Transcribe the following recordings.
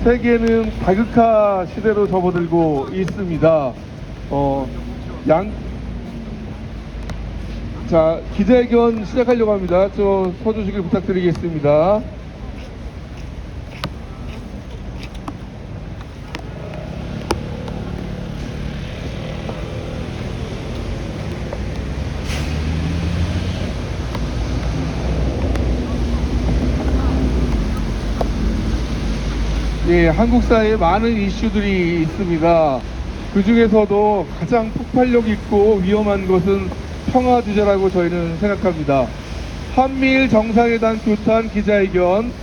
세계는 다극화 시대로 접어들고 있습니다. 자, 기자회견 시작하려고 합니다. 서주시길 부탁드리겠습니다. 예, 한국 사회에 많은 이슈들이 있습니다. 그 중에서도 가장 폭발력 있고 위험한 것은 평화 주제라고 저희는 생각합니다. 한미일 정상회담 규탄 기자회견,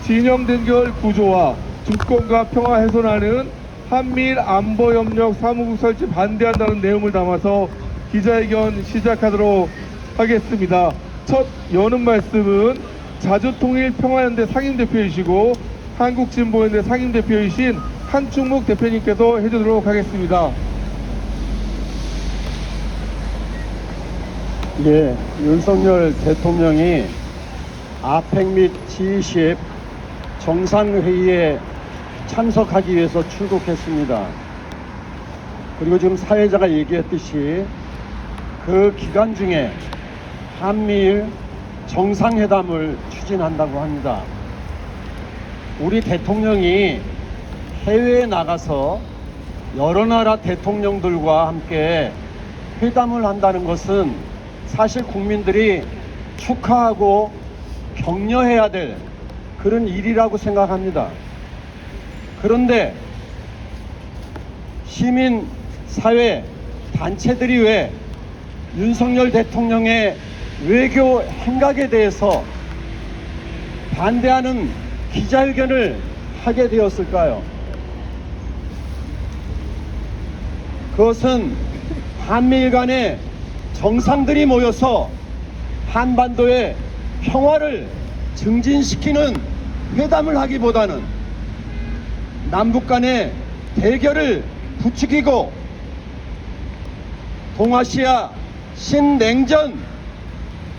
진영 대결 구조와 주권과 평화 훼손하는 한미일 안보협력 사무국 설치 반대한다는 내용을 담아서 기자회견 시작하도록 하겠습니다. 첫 여는 말씀은 자주통일평화연대 상임대표이시고 한국진보연대 상임대표이신 한충묵 대표님께서 해주도록 하겠습니다. 예, 윤석열 대통령이 아펙 및 G20 정상회의에 참석하기 위해서 출국했습니다. 그리고 지금 사회자가 얘기했듯이 그 기간 중에 한미일 정상회담을 추진한다고 합니다. 우리 대통령이 해외에 나가서 여러 나라 대통령들과 함께 회담을 한다는 것은 사실 국민들이 축하하고 격려해야 될 그런 일이라고 생각합니다. 그런데 시민, 사회, 단체들이 왜 윤석열 대통령의 외교 행각에 대해서 반대하는 기자회견을 하게 되었을까요? 그것은 한미일 간의 정상들이 모여서 한반도의 평화를 증진시키는 회담을 하기보다는 남북 간의 대결을 부추기고 동아시아 신냉전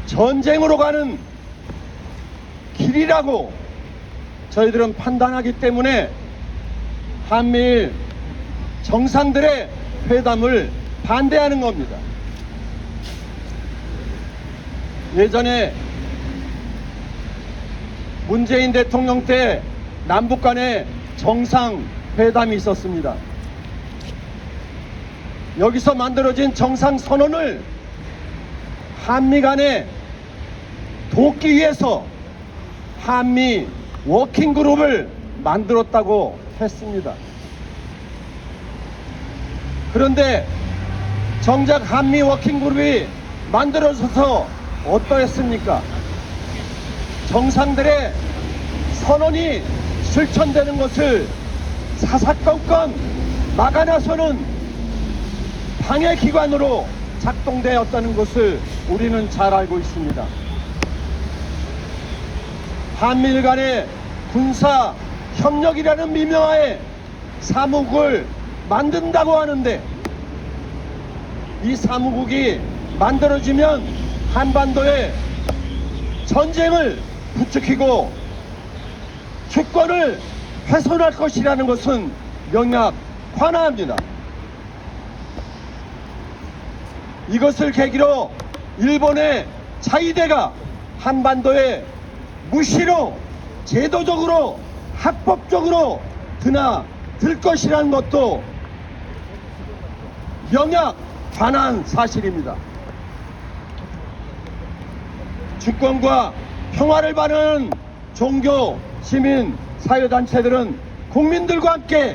전쟁으로 가는 길이라고 저희들은 판단하기 때문에 한미일 정상들의 회담을 반대하는 겁니다. 예전에 문재인 대통령 때 남북 간의 정상회담이 있었습니다. 여기서 만들어진 정상선언을 한미 간에 돕기 위해서 한미 워킹그룹을 만들었다고 했습니다. 그런데 정작 한미 워킹그룹이 만들어져서 어떠했습니까? 정상들의 선언이 실천되는 것을 사사건건 막아나서는 방해기관으로 작동되었다는 것을 우리는 잘 알고 있습니다. 한미일 간의 군사 협력이라는 미명하에 사무국을 만든다고 하는데 이 사무국이 만들어지면 한반도에 전쟁을 부추기고 주권을 훼손할 것이라는 것은 명확 관하합니다. 이것을 계기로 일본의 자위대가 한반도에 무시로 제도적으로 합법적으로 드나들 것이라는 것도 명확 관한 사실입니다. 주권과 평화를 바라는 종교, 시민, 사회단체들은 국민들과 함께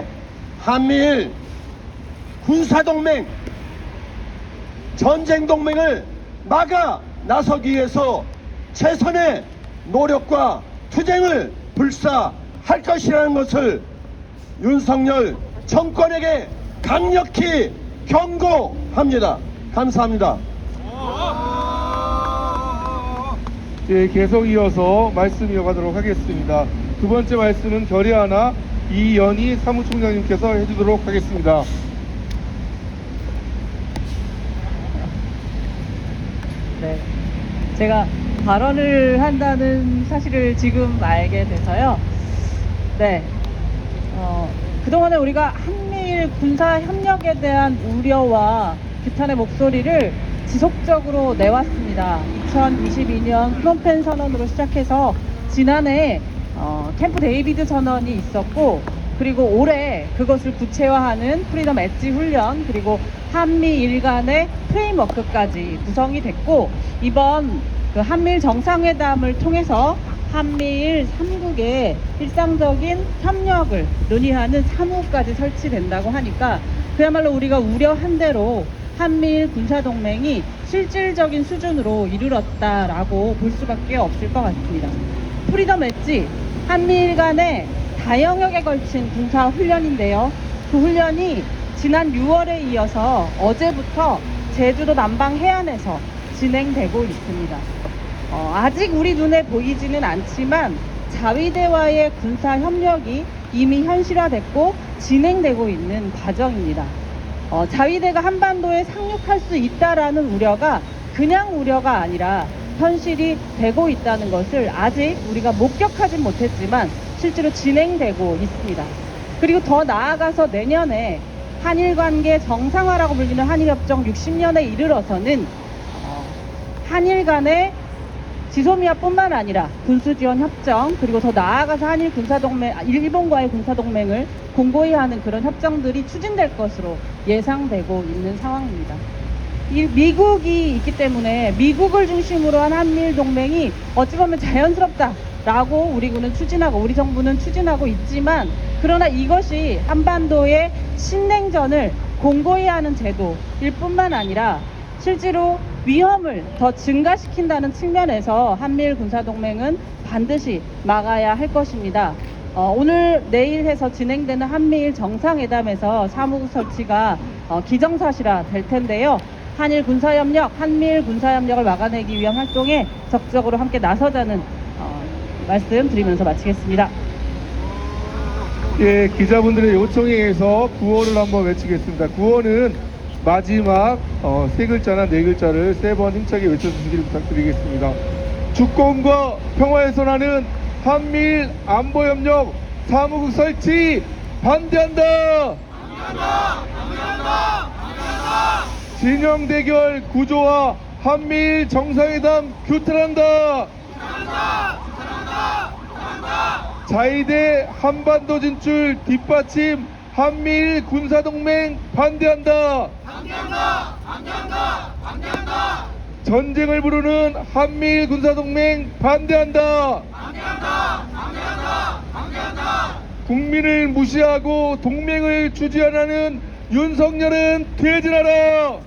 한미일 군사동맹, 전쟁동맹을 막아 나서기 위해서 최선의 노력과 투쟁을 불사할 것이라는 것을 윤석열 정권에게 강력히 경고합니다. 감사합니다. 예, 계속 이어서 말씀 이어가도록 하겠습니다. 두 번째 말씀은 결의하나 이연희 사무총장님께서 해주도록 하겠습니다. 네, 제가 발언을 한다는 사실을 지금 알게 돼서요. 네, 그동안에 우리가 한미일 군사 협력에 대한 우려와 규탄의 목소리를 지속적으로 내왔습니다. 2022년 프놈펜 선언으로 시작해서 지난해 캠프 데이비드 선언이 있었고, 그리고 올해 그것을 구체화하는 프리덤 엣지 훈련, 그리고 한미일 간의 프레임워크까지 구성이 됐고, 이번 그 한미일 정상회담을 통해서 한미일 3국의 일상적인 협력을 논의하는 사무까지 설치된다고 하니까 그야말로 우리가 우려한 대로 한미일 군사동맹이 실질적인 수준으로 이르렀다라고 볼 수밖에 없을 것 같습니다. 프리덤 엣지, 한미일 간의 다영역에 걸친 군사훈련인데요. 그 훈련이 지난 6월에 이어서 어제부터 제주도 남방 해안에서 진행되고 있습니다. 아직 우리 눈에 보이지는 않지만 자위대와의 군사 협력이 이미 현실화됐고 진행되고 있는 과정입니다. 자위대가 한반도에 상륙할 수 있다라는 우려가 그냥 우려가 아니라 현실이 되고 있다는 것을 아직 우리가 목격하진 못했지만 실제로 진행되고 있습니다. 그리고 더 나아가서 내년에 한일 관계 정상화라고 불리는 한일협정 60년에 이르러서는 한일 간의 지소미아뿐만 아니라 군수지원 협정, 그리고 더 나아가서 한일 군사동맹, 일본과의 군사동맹을 공고히 하는 그런 협정들이 추진될 것으로 예상되고 있는 상황입니다. 미국이 있기 때문에 미국을 중심으로 한 한미일 동맹이 어찌 보면 자연스럽다라고 우리 군은 추진하고 우리 정부는 추진하고 있지만, 그러나 이것이 한반도의 신냉전을 공고히 하는 제도일 뿐만 아니라 실제로 위험을 더 증가시킨다는 측면에서 한미일 군사동맹은 반드시 막아야 할 것입니다. 오늘 내일 해서 진행되는 한미일 정상회담에서 사무국 설치가 기정사실화 될 텐데요. 한일 군사협력, 한미일 군사협력을 막아내기 위한 활동에 적극적으로 함께 나서자는 말씀 드리면서 마치겠습니다. 예, 기자분들의 요청에 의해서 구호를 한번 외치겠습니다. 구호는 마지막 세 글자나 네 글자를 세 번 힘차게 외쳐주시기를 부탁드리겠습니다. 주권과 평화에 선하는 한미일 안보협력 사무국 설치 반대한다! 진영 대결 구조와 한미일 정상회담 규탄한다! 자위대 한반도 진출 뒷받침 한미일 군사동맹 반대한다! 전쟁을 부르는 한미일 군사동맹 반대한다! 국민을 무시하고 동맹을 주지 않는 윤석열은 퇴진하라!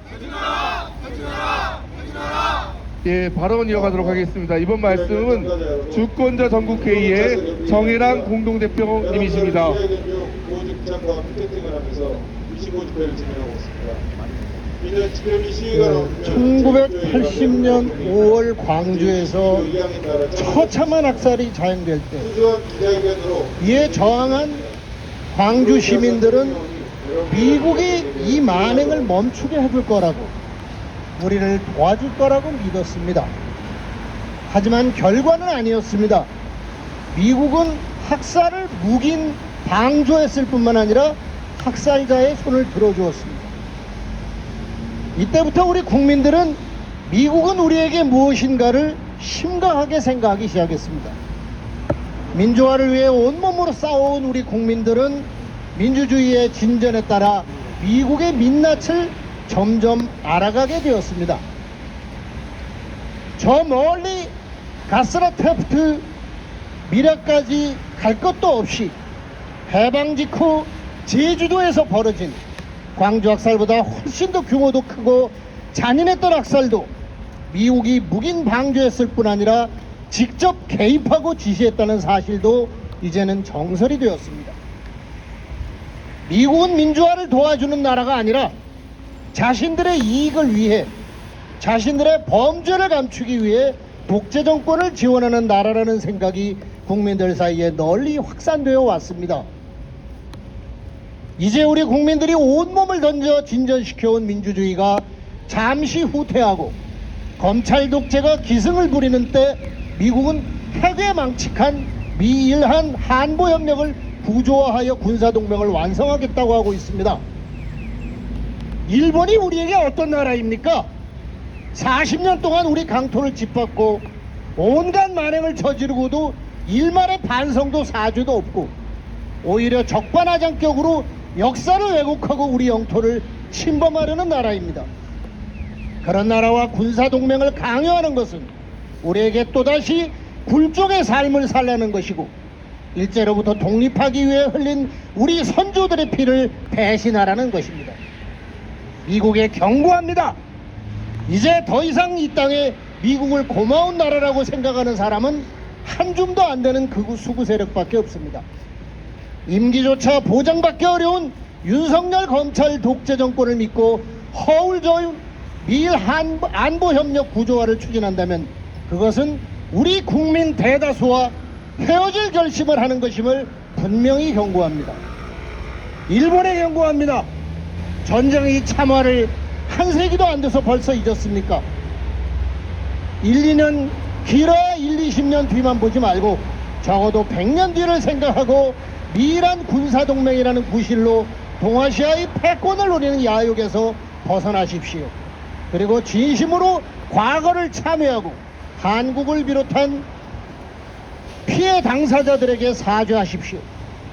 예, 발언 이어가도록 하겠습니다. 이번 말씀은 주권자 전국회의의 정혜랑 공동대표님이십니다. 보호집장과 피켓팅을 하면서 25집회를 진행하고 있습니다. 1980년 5월 광주에서 처참한 학살이 자행될 때 이에 저항한 광주 시민들은 미국이 이 만행을 멈추게 해줄 거라고, 우리를 도와줄 거라고 믿었습니다. 하지만 결과는 아니었습니다. 미국은 학살을 묵인 방조했을 뿐만 아니라 학살자의 손을 들어주었습니다. 이때부터 우리 국민들은 미국은 우리에게 무엇인가를 심각하게 생각하기 시작했습니다. 민주화를 위해 온몸으로 싸워온 우리 국민들은 민주주의의 진전에 따라 미국의 민낯을 점점 알아가게 되었습니다. 저 멀리 가스라테프트 미라까지 갈 것도 없이 해방 직후 제주도에서 벌어진 광주 학살보다 훨씬 더 규모도 크고 잔인했던 학살도 미국이 묵인 방조했을 뿐 아니라 직접 개입하고 지시했다는 사실도 이제는 정설이 되었습니다. 미국은 민주화를 도와주는 나라가 아니라 자신들의 이익을 위해, 자신들의 범죄를 감추기 위해 독재 정권을 지원하는 나라라는 생각이 국민들 사이에 널리 확산되어 왔습니다. 이제 우리 국민들이 온몸을 던져 진전시켜온 민주주의가 잠시 후퇴하고 검찰 독재가 기승을 부리는 때 미국은 패괴망측한 미일한 한보협력을 구조화하여 군사동맹을 완성하겠다고 하고 있습니다. 일본이 우리에게 어떤 나라입니까? 40년 동안 우리 강토를 짓밟고 온갖 만행을 저지르고도 일말의 반성도 사죄도 없고 오히려 적반하장격으로 역사를 왜곡하고 우리 영토를 침범하려는 나라입니다. 그런 나라와 군사동맹을 강요하는 것은 우리에게 또다시 굴종의 삶을 살라는 것이고 일제로부터 독립하기 위해 흘린 우리 선조들의 피를 배신하라는 것입니다. 미국에 경고합니다. 이제 더 이상 이 땅에 미국을 고마운 나라라고 생각하는 사람은 한 줌도 안 되는 극우 수구 세력밖에 없습니다. 임기조차 보장받기 어려운 윤석열 검찰 독재 정권을 믿고 허울적인 미일 안보협력 구조화를 추진한다면 그것은 우리 국민 대다수와 헤어질 결심을 하는 것임을 분명히 경고합니다. 일본에 경고합니다. 전쟁의 참화를 한 세기도 안 돼서 벌써 잊었습니까? 1-2년 길어야 1-20년 뒤만 보지 말고 적어도 100년 뒤를 생각하고 미일한 군사동맹이라는 구실로 동아시아의 패권을 노리는 야욕에서 벗어나십시오. 그리고 진심으로 과거를 참회하고 한국을 비롯한 피해 당사자들에게 사죄하십시오.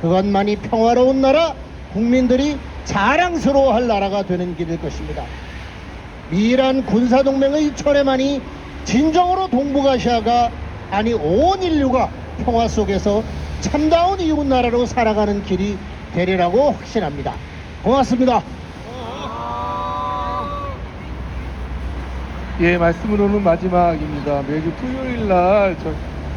그것만이 평화로운 나라, 국민들이 자랑스러워할 나라가 되는 길일 것입니다. 미일한 군사동맹의 철회만이 진정으로 동북아시아가 아니 온 인류가 평화 속에서 참다운 이웃나라로 살아가는 길이 되리라고 확신합니다. 고맙습니다. 예, 말씀으로는 마지막입니다. 매주 토요일 날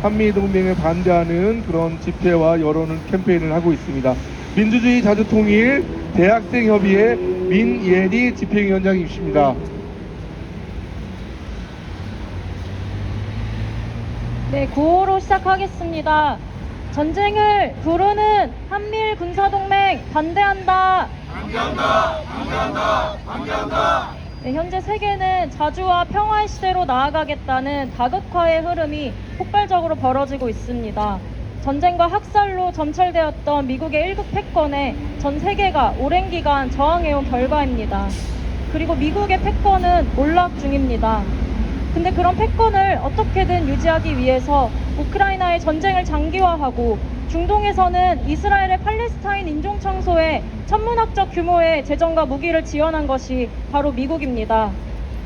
한미동맹에 반대하는 그런 집회와 여론을 캠페인을 하고 있습니다. 민주주의 자주통일 대학생협의회 민예리 집행위원장이십니다. 네, 구호로 시작하겠습니다. 전쟁을 부르는 한미일 군사동맹 반대한다. 반대한다. 네, 현재 세계는 자주와 평화의 시대로 나아가겠다는 다극화의 흐름이 폭발적으로 벌어지고 있습니다. 전쟁과 학살로 점철되었던 미국의 1국 패권에 전 세계가 오랜 기간 저항해온 결과입니다. 그리고 미국의 패권은 몰락 중입니다. 근데 그런 패권을 어떻게든 유지하기 위해서 우크라이나의 전쟁을 장기화하고 중동에서는 이스라엘의 팔레스타인 인종청소에 천문학적 규모의 재정과 무기를 지원한 것이 바로 미국입니다.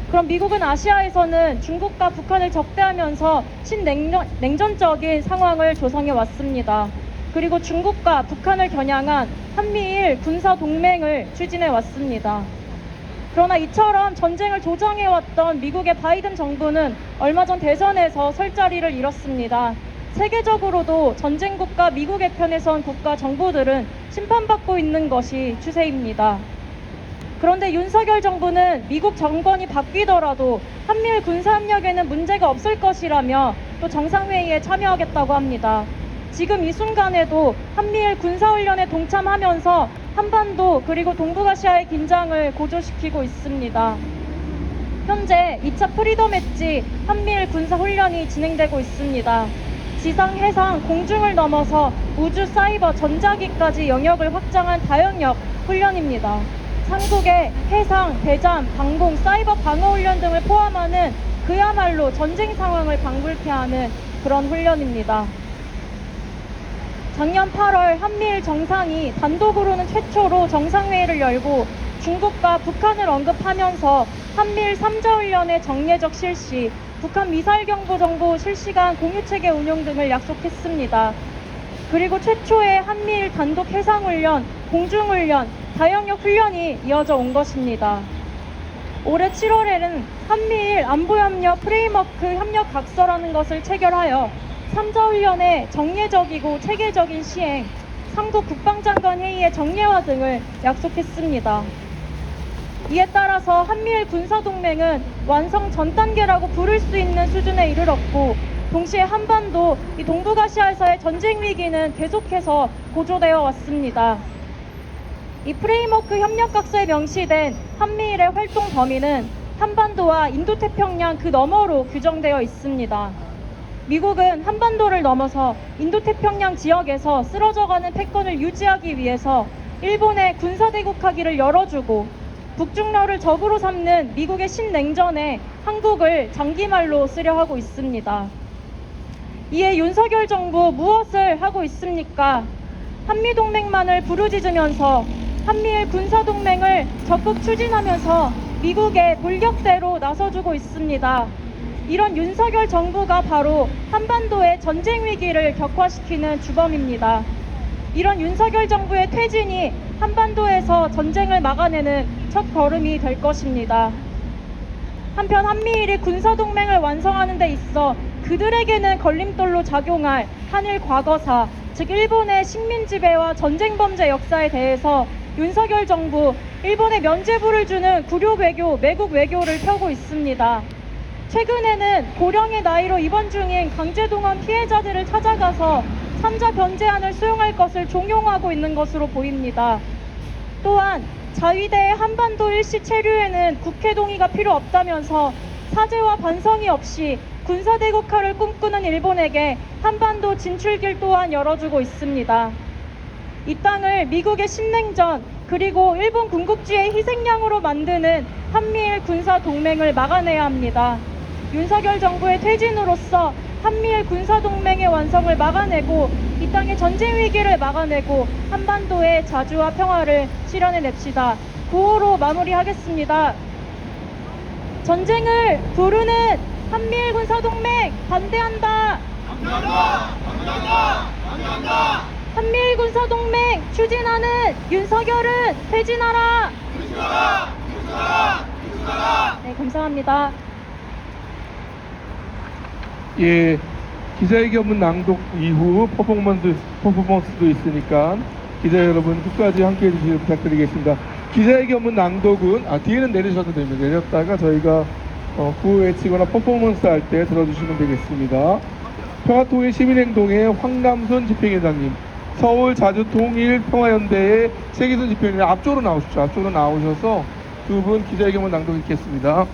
그럼 미국은 아시아에서는 중국과 북한을 적대하면서 신냉전적인 상황을 조성해 왔습니다. 그리고 중국과 북한을 겨냥한 한미일 군사동맹을 추진해 왔습니다. 그러나 이처럼 전쟁을 조장해왔던 미국의 바이든 정부는 얼마 전 대선에서 설 자리를 잃었습니다. 세계적으로도 전쟁국가 미국의 편에 선 국가 정부들은 심판받고 있는 것이 추세입니다. 그런데 윤석열 정부는 미국 정권이 바뀌더라도 한미일 군사협력에는 문제가 없을 것이라며 또 정상회의에 참여하겠다고 합니다. 지금 이 순간에도 한미일 군사훈련에 동참하면서 한반도 그리고 동북아시아의 긴장을 고조시키고 있습니다. 현재 2차 프리덤 엣지 한미일 군사훈련이 진행되고 있습니다. 지상, 해상, 공중을 넘어서 우주, 사이버, 전자기까지 영역을 확장한 다영역 훈련입니다. 삼국의 해상, 대잠, 방공, 사이버 방어훈련 등을 포함하는 그야말로 전쟁 상황을 방불케 하는 그런 훈련입니다. 작년 8월 한미일 정상이 단독으로는 최초로 정상회의를 열고 중국과 북한을 언급하면서 한미일 3자훈련의 정례적 실시, 북한 미사일경보정보 실시간 공유체계 운용 등을 약속했습니다. 그리고 최초의 한미일 단독 해상훈련, 공중훈련, 다영역 훈련이 이어져 온 것입니다. 올해 7월에는 한미일 안보협력 프레임워크 협력각서라는 것을 체결하여 3자훈련의 정례적이고 체계적인 시행, 삼국 국방장관 회의의 정례화 등을 약속했습니다. 이에 따라서 한미일 군사동맹은 완성 전 단계라고 부를 수 있는 수준에 이르렀고 동시에 한반도 이 동북아시아에서의 전쟁 위기는 계속해서 고조되어 왔습니다. 이 프레임워크 협력각서에 명시된 한미일의 활동 범위는 한반도와 인도태평양 그 너머로 규정되어 있습니다. 미국은 한반도를 넘어서 인도태평양 지역에서 쓰러져가는 패권을 유지하기 위해서 일본의 군사대국하기를 열어주고 북중러를 적으로 삼는 미국의 신냉전에 한국을 장기말로 쓰려 하고 있습니다. 이에 윤석열 정부 무엇을 하고 있습니까? 한미동맹만을 부르짖으면서 한미일 군사동맹을 적극 추진하면서 미국의 돌격대로 나서주고 있습니다. 이런 윤석열 정부가 바로 한반도의 전쟁 위기를 격화시키는 주범입니다. 이런 윤석열 정부의 퇴진이 한반도에서 전쟁을 막아내는 첫 걸음이 될 것입니다. 한편 한미일이 군사동맹을 완성하는 데 있어 그들에게는 걸림돌로 작용할 한일 과거사, 즉 일본의 식민지배와 전쟁범죄 역사에 대해서 윤석열 정부, 일본에 면죄부를 주는 구려 외교, 매국 외교를 펴고 있습니다. 최근에는 고령의 나이로 입원 중인 강제동원 피해자들을 찾아가서 삼자 변제안을 수용할 것을 종용하고 있는 것으로 보입니다. 또한 자위대의 한반도 일시 체류에는 국회 동의가 필요 없다면서 사죄와 반성이 없이 군사대국화를 꿈꾸는 일본에게 한반도 진출길 또한 열어주고 있습니다. 이 땅을 미국의 신냉전 그리고 일본 군국주의의 희생양으로 만드는 한미일 군사동맹을 막아내야 합니다. 윤석열 정부의 퇴진으로서 한미일 군사동맹의 완성을 막아내고 이 땅의 전쟁 위기를 막아내고 한반도의 자주와 평화를 실현해냅시다. 구호로 마무리하겠습니다. 전쟁을 부르는 한미일 군사동맹 반대한다. 한미일 군사동맹 추진하는 윤석열은 퇴진하라. 네, 감사합니다. 예, 기자회견문 낭독 이후 퍼포먼스도 있으니까 기자 여러분 끝까지 함께해 주시길 부탁드리겠습니다. 기자회견문 낭독은 뒤에는 내리셔도 됩니다. 내렸다가 저희가 구호 외치거나 퍼포먼스 할 때 들어주시면 되겠습니다. 평화통일 시민행동의 황남순 집행위원장님, 서울 자주통일평화연대의 최기순 집행위원장님 앞쪽으로 나오십시오. 앞쪽으로 나오셔서 두 분 기자회견문 낭독 있겠습니다.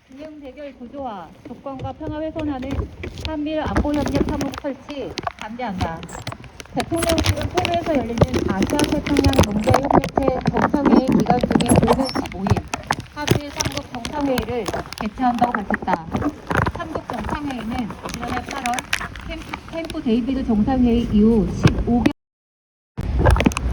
균형 대결 구조와 조건과 평화 훼손하는 한미일 안보협력 사무국 설치 반대한다. 대통령실은 포로에서 열리는 아시아태평양 농대협력체 정상회의 기간 중인 오는 15일 한미일 3국 정상회의를 개최한다고 밝혔다. 3국 정상회의는 지난해 8월 캠프 데이비드 정상회의 이후 15개월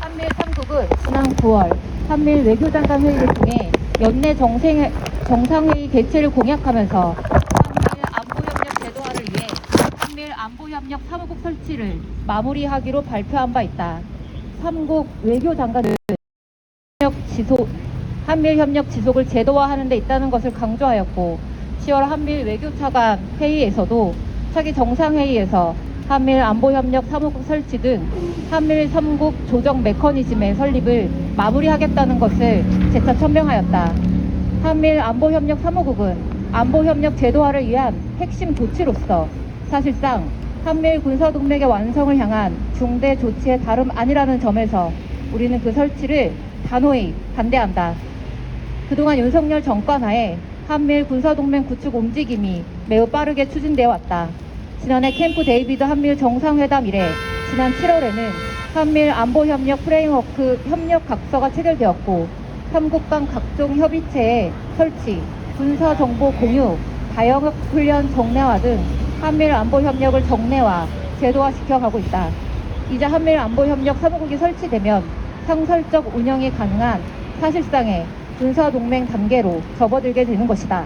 한미일 3국은 지난 9월 한미일 외교장관 회의를 통해 연내 정상회의 개최를 공약하면서 한미일 안보협력 제도화를 위해 한미일 안보협력 사무국 설치를 마무리하기로 발표한 바 있다. 3국 외교장관은 한미일 협력 지속을 제도화하는 데 있다는 것을 강조하였고 10월 한미일 외교차관 회의에서도 차기 정상회의에서 한미일 안보협력 사무국 설치 등 한미일 3국 조정 메커니즘의 설립을 마무리하겠다는 것을 재차 천명하였다. 한미일 안보협력 사무국은 안보협력 제도화를 위한 핵심 조치로서 사실상 한미일 군사동맹의 완성을 향한 중대 조치의 다름 아니라는 점에서 우리는 그 설치를 단호히 반대한다. 그동안 윤석열 정권 하에 한미일 군사동맹 구축 움직임이 매우 빠르게 추진되어 왔다. 지난해 캠프 데이비드 한미일 정상회담 이래 지난 7월에는 한미일 안보협력 프레임워크 협력 각서가 체결되었고 3국 간 각종 협의체의 설치, 군사정보 공유, 다영역 훈련 정례화 등 한미일 안보협력을 정례화, 제도화시켜 가고 있다. 이제 한미일 안보협력 사무국이 설치되면 상설적 운영이 가능한 사실상의 군사동맹 단계로 접어들게 되는 것이다.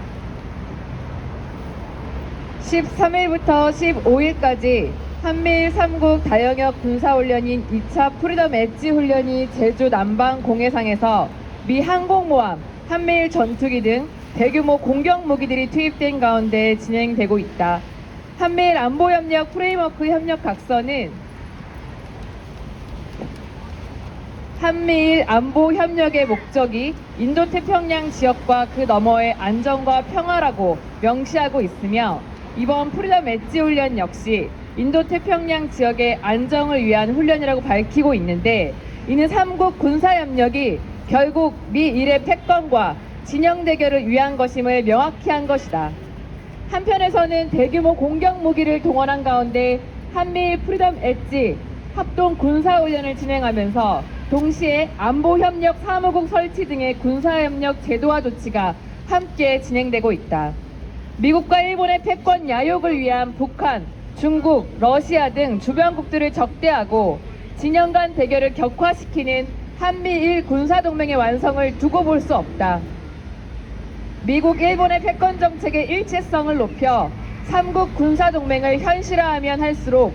13일부터 15일까지 한미일 3국 다영역 군사훈련인 2차 프리덤 엣지 훈련이 제주 남방 공해상에서 미 항공모함, 한미일 전투기 등 대규모 공격 무기들이 투입된 가운데 진행되고 있다. 한미일 안보협력 프레임워크 협력 각서는 한미일 안보협력의 목적이 인도태평양 지역과 그 너머의 안정과 평화라고 명시하고 있으며 이번 프리덤 엣지 훈련 역시 인도태평양 지역의 안정을 위한 훈련이라고 밝히고 있는데, 이는 삼국 군사협력이 결국 미 일의 패권과 진영 대결을 위한 것임을 명확히 한 것이다. 한편에서는 대규모 공격 무기를 동원한 가운데 한미일 프리덤 엣지 합동 군사훈련을 진행하면서 동시에 안보협력 사무국 설치 등의 군사협력 제도화 조치가 함께 진행되고 있다. 미국과 일본의 패권 야욕을 위한 북한, 중국, 러시아 등 주변국들을 적대하고 진영 간 대결을 격화시키는 한미일 군사동맹의 완성을 두고 볼 수 없다. 미국, 일본의 패권 정책의 일체성을 높여 삼국 군사동맹을 현실화하면 할수록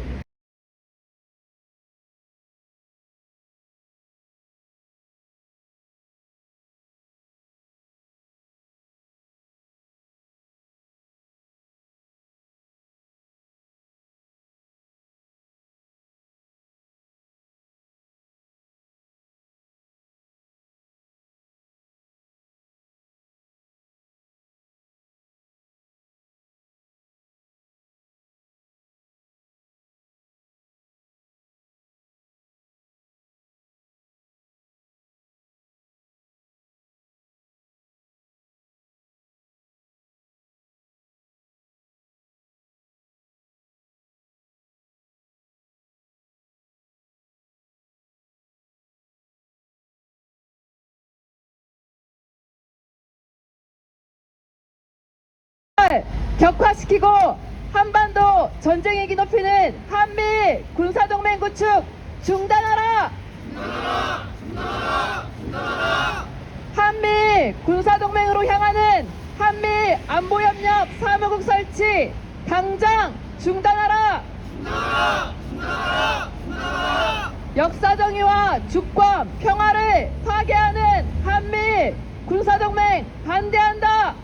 격화시키고 한반도 전쟁의 기높이는 한미 군사동맹 구축 중단하라! 한미 군사동맹으로 향하는 한미 안보협력 사무국 설치 당장 중단하라! 역사정의와 주권, 평화를 파괴하는 한미 군사동맹 반대한다!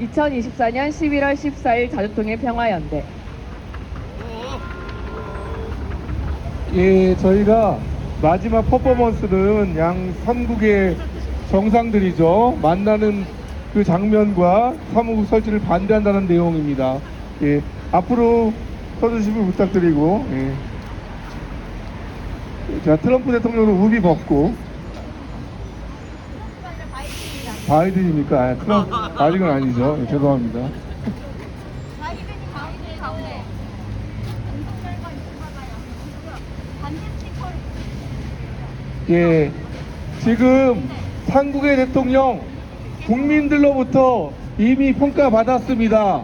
2024년 11월 14일 자주통일 평화연대. 예, 저희가 마지막 퍼포먼스는 양 3국의 정상들이죠. 만나는 그 장면과 사무국 설치를 반대한다는 내용입니다. 예, 앞으로 서주시면 부탁드리고, 예. 자, 트럼프 대통령은 우비 벗고, 바이든입니까? 아, 트럼프, 바이든은 아니죠. 예, 죄송합니다. 예, 지금 한국의 대통령 국민들로부터 이미 평가받았습니다.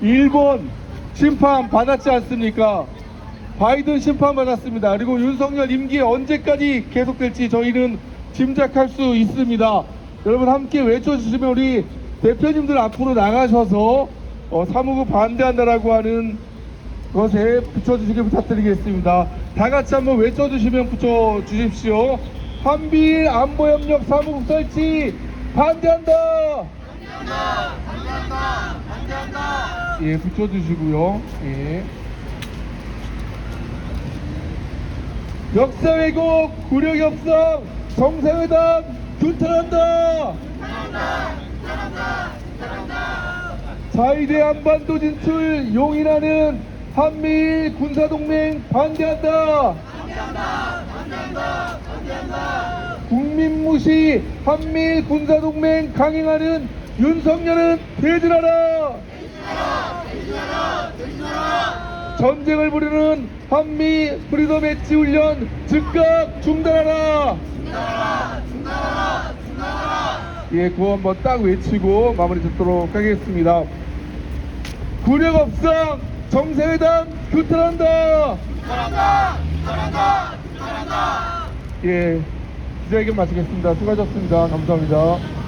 일본 심판 받았지 않습니까? 바이든 심판 받았습니다. 그리고 윤석열 임기 언제까지 계속될지 저희는 짐작할 수 있습니다. 여러분 함께 외쳐주시면 우리 대표님들 앞으로 나가셔서 사무국 반대한다라고 하는 것에 붙여주시길 부탁드리겠습니다. 다 같이 한번 외쳐주시면 붙여주십시오. 한미일 안보협력 사무국 설치 반대한다! 반대한다! 예, 붙여주시고요. 예. 역사 왜곡, 구력 협상, 정상회담 규탄한다! 자위대 한반도 진출 용인하는 한미일 군사동맹 반대한다! 국민 무시 한미일 군사동맹 강행하는 윤석열은 퇴진하라! 전쟁을 부르는 한미 프리덤 엣지 훈련 즉각 중단하라! 예, 그거 한번 딱 외치고 마무리 짓도록 하겠습니다. 구력 협상 정상회담 규탄한다! 예, 기자회견 마치겠습니다. 수고하셨습니다. 감사합니다.